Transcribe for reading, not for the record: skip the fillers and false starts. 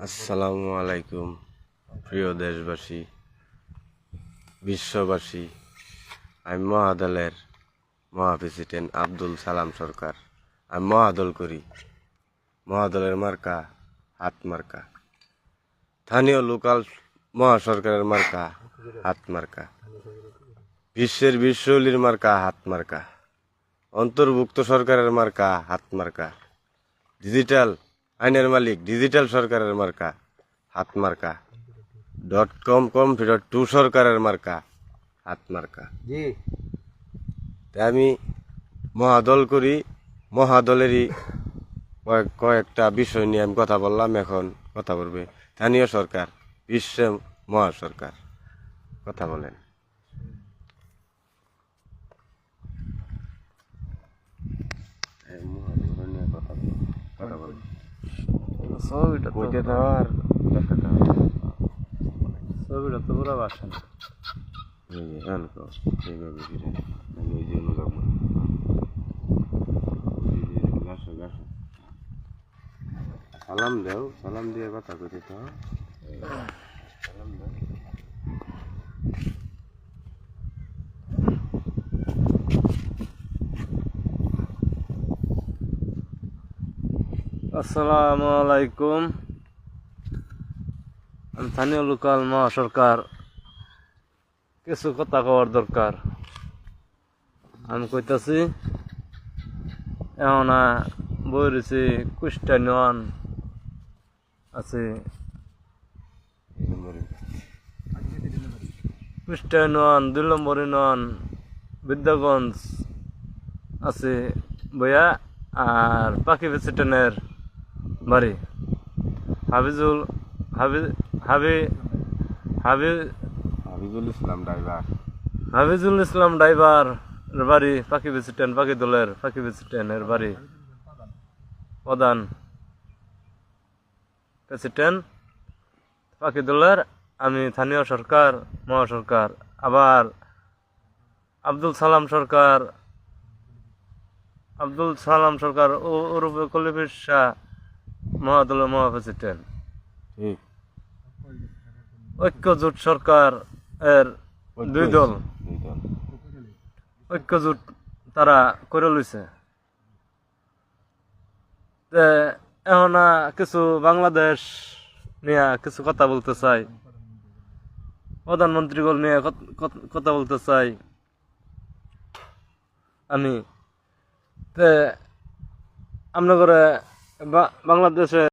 আসসালামু আলাইকুম প্রিয় দেশবাসী, বিশ্ববাসী। আমি মহাদলের মহাপ্রেসিডেন্ট আব্দুল সালাম সরকার। আমি মহাদল করি। মহাদলের মার্কা হাত মার্কা, স্থানীয় লোকাল মহাসরকারের মার্কা হাত মার্কা, বিশ্বের বিশ্বলির মার্কা হাত মার্কা, অন্তর্ভুক্ত সরকারের মার্কা হাত মার্কা, ডিজিটাল আইনের মালিক ডিজিটাল সরকারের মার্কা হাত মার্কা, .com কম্পিউটার 2 সরকারের মার্কা হাত মার্কা। আমি মহাদল করি। মহাদলেরই কয়েকটা বিষয় নিয়ে আমি কথা বললাম। এখন কথা বলবে স্থানীয় সরকার, বিশ্ব মহাসরকার। কথা বলেন। কথা বলেন। ছবিটা তো পুরো বাসেন সালাম দেও, সালাম দিয়ে কথা কইতে তো সালাম দেও। আসসালামু আলাইকুম। আমি স্থানীয় লোকাল মহাসরকার, কিছু কথা কওয়ার দরকার। আমি কইতাছি এখন বই রয়েছে কুষ্টায়ন আছে, কুষ্টায়ন 2 নম্বর ইউনিয়ন বিদ্যাগঞ্জ আছে বইয়া, আর পাখি প্রেসিডেন্টের বাড়ি হাবিজুল ইসলাম ড্রাইভার বাড়ি, পাখি প্রেসিডেন্ট, পাখি দলের পাখি প্রেসিডেন্টের বাড়ি, প্রধান প্রেসিডেন্ট পাখি দলের। আমি স্থানীয় সরকার মহাসরকার। আবার আব্দুল সালাম সরকার ওরূপে কলিফির শাহ মহাদলের মহাপ্রেসিডেন্ট। ঐক্যজোট সরকার এর 2 দল ঐক্যজোট তারা করে লইছে। এখন কিছু বাংলাদেশ নিয়ে কিছু কথা বলতে চাই, প্রধানমন্ত্রীগণ নিয়ে কথা বলতে চাই আমি। আপনার বাংলাদেশে